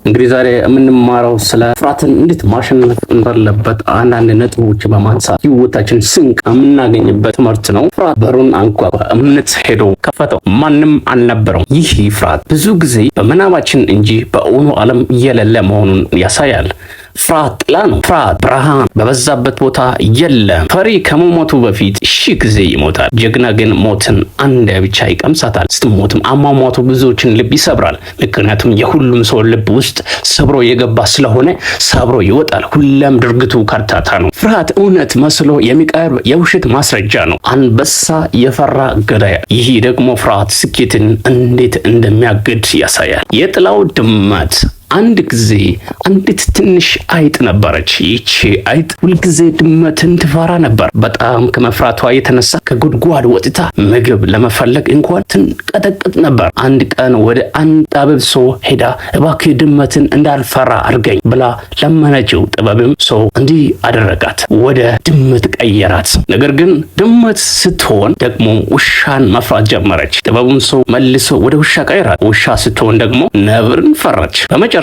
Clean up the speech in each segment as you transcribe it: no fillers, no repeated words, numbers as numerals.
እንግዲህ ዛሬ የምንማረው ስለ ፍርሃትን እንዴት ማሸነፍ እንዳለበት አንዳንድ ነጥቦች በማንሳት ህይወታችን ስንቅ የምናገኝበት ትምህርት ነው። ፍርሃት በሩን አንኳኳ፣ እምነት ሄዶ ከፈተው፣ ማንም አልነበረው። ይህ ፍርሃት ብዙ ጊዜ በምናባችን እንጂ በእውኑ ዓለም የሌለ መሆኑን ያሳያል። ፍርሃት ጥላ ነው። ፍርሃት ብርሃን በበዛበት ቦታ የለም። ፈሪ ከመሞቱ በፊት 1000 ጊዜ ይሞታል። ጀግና ግን ሞትን አንዴ ብቻ ይቀምሳታል። ስትሞትም አሟሟቱ ብዙዎችን ልብ ይሰብራል። ምክንያቱም የሁሉም ሰው ልብ ውስጥ ሰብሮ የገባ ስለሆነ ሰብሮ ይወጣል። ሁሉም ድርጊቱ ካርታታ ነው። ፍርሃት እውነት መስሎ የሚቀርብ የውሸት ማስረጃ ነው። አንበሳ የፈራ ገዳይ። ይህ ደግሞ ፍርሃት ስኬትን እንዴት እንደሚያግድ ያሳያል። የጥላው ድመት አንድ ጊዜ አንዲት ትንሽ አይጥ ነበረች። ይቺ አይጥ ሁልጊዜ ድመትን ትፈራ ነበር። በጣም ከመፍራቷ የተነሳ ከጉድጓድ ወጥታ ምግብ ለመፈለግ እንኳን ትንቀጠቀጥ ነበር። አንድ ቀን ወደ አንድ ጠቢብ ሰው ሄዳ እባክህ ድመትን እንዳልፈራ አድርገኝ ብላ ለመነችው። ጥበብም ሰው እንዲህ አደረጋት፣ ወደ ድመት ቀየራት። ነገር ግን ድመት ስትሆን ደግሞ ውሻን መፍራት ጀመረች። ጥበቡም ሰው መልሶ ወደ ውሻ ቀየራት። ውሻ ስትሆን ደግሞ ነብርን ፈራች። በመጨረሻም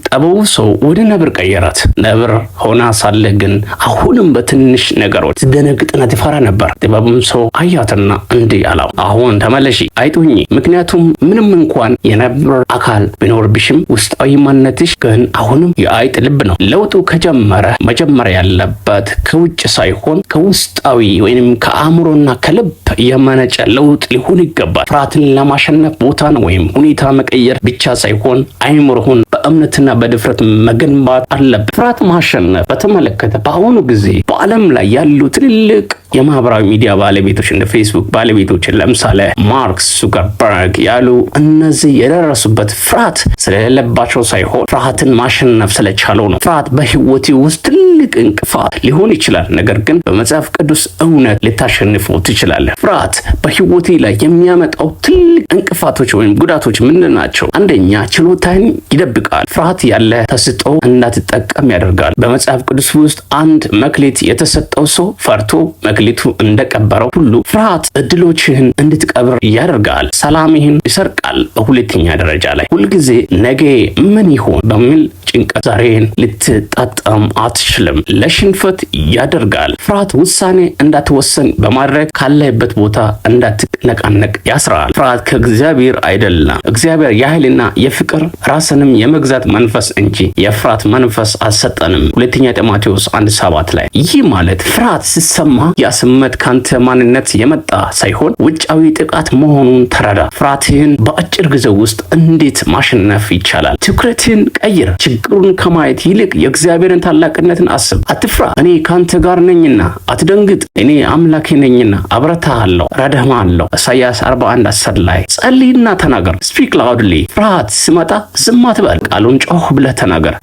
ጠቢቡ ሰው ወደ ነብር ቀየራት። ነብር ሆና ሳለ ግን አሁንም በትንሽ ነገሮች ትደነግጥና ትፈራ ነበር። ጥበቡም ሰው አያትና እንዲህ አለው፣ አሁን ተመለሺ አይጥ ሁኚ። ምክንያቱም ምንም እንኳን የነብር አካል ቢኖርብሽም ውስጣዊ ማንነትሽ ግን አሁንም የአይጥ ልብ ነው። ለውጡ ከጀመረ መጀመሪያ ያለበት ከውጭ ሳይሆን ከውስጣዊ ወይንም ከአእምሮና ከልብ የመነጨ ለውጥ ሊሆን ይገባል። ፍርሃትን ለማሸነፍ ቦታን ወይም ሁኔታ መቀየር ብቻ ሳይሆን አእምሮህን በእምነትና በድፍረት መገንባት አለበት። ፍርሃት ማሸነፍ በተመለከተ በአሁኑ ጊዜ በዓለም ላይ ያሉ ትልልቅ የማህበራዊ ሚዲያ ባለቤቶች እንደ ፌስቡክ ባለቤቶችን ለምሳሌ ማርክ ዙከርበርግ ያሉ እነዚህ የደረሱበት ፍርሃት ስለሌለባቸው ሳይሆን ፍርሃትን ማሸነፍ ስለቻለው ነው። ፍርሃት በህይወቴ ውስጥ ትልቅ እንቅፋት ሊሆን ይችላል፣ ነገር ግን በመጽሐፍ ቅዱስ እውነት ልታሸንፈው ትችላለህ። ፍርሃት በህይወቴ ላይ የሚያመጣው ትልቅ እንቅፋቶች ወይም ጉዳቶች ምንድን ናቸው? አንደኛ፣ ችሎታን ይደብቃል። ፍርሃት ያለ ተሰጥኦ እንዳትጠቀም ያደርጋል። በመጽሐፍ ቅዱስ ውስጥ አንድ መክሊት የተሰጠው ሰው ፈርቶ መክሊቱ እንደቀበረው ሁሉ ፍርሃት እድሎችህን እንድትቀብር ያደርጋል። ሰላምህን ይሰርቃል። በሁለተኛ ደረጃ ላይ ሁልጊዜ ነገ ምን ይሆን በሚል ጭንቀት ዛሬን ልትጣጣም አትችልም። ለሽንፈት ያደርጋል። ፍርሃት ውሳኔ እንዳትወሰን በማድረግ ካለህበት ቦታ እንዳትነቃነቅ ያስራል። ፍርሃት ከእግዚአብሔር አይደለም። እግዚአብሔር የኃይልና የፍቅር ራስንም የመግዛት መንፈስ እንጂ የፍርሃት መንፈስ አልሰጠንም። ሁለተኛ ጢሞቴዎስ 1:7 ላይ ይህ ማለት ፍርሃት ሲሰማ ያ ስሜት ካንተ ማንነት የመጣ ሳይሆን ውጫዊ ጥቃት መሆኑን ተረዳ። ፍርሃትህን በአጭር ጊዜ ውስጥ እንዴት ማሸነፍ ይቻላል? ትኩረትን ቀይር። ችግሩን ከማየት ይልቅ የእግዚአብሔርን ታላቅነትን አስብ። አትፍራ፣ እኔ ካንተ ጋር ነኝና አትደንግጥ፣ እኔ አምላኬ ነኝና አበረታሃለሁ፣ ረዳህማለሁ። ኢሳይያስ 41:10 ላይ ጸልይና ተናገር። ስፒክ ላውድሊ። ፍርሃት ሲመጣ ዝም አትበል፣ ቃሉን ጮህ ብለህ ተናገር።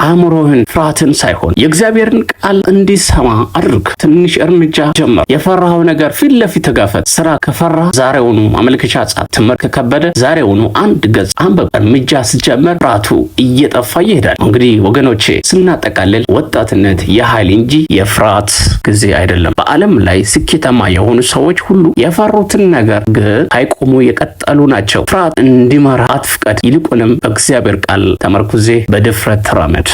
አእምሮህን ፍርሃትን ሳይሆን የእግዚአብሔርን ቃል እንዲሰማ አድርግ። ትንሽ እርምጃ ጀምር። የፈራኸው ነገር ፊት ለፊት ተጋፈጥ። ስራ ከፈራ ዛሬውኑ ማመልከቻ ጻፍ። ትምህርት ከከበደ ዛሬውኑ አንድ ገጽ አንብብ። እርምጃ ሲጀመር ፍርሃቱ እየጠፋ ይሄዳል። እንግዲህ ወገኖቼ ስናጠቃልል ወጣትነት የኃይል እንጂ የፍርሃት ጊዜ አይደለም። በዓለም ላይ ስኬታማ የሆኑ ሰዎች ሁሉ የፈሩትን ነገር ግን ሳይቆሙ የቀጠሉ ናቸው። ፍርሃት እንዲመራ አትፍቀድ። ይልቁንም በእግዚአብሔር ቃል ተመርኩዜ በድፍረት ተራመድ።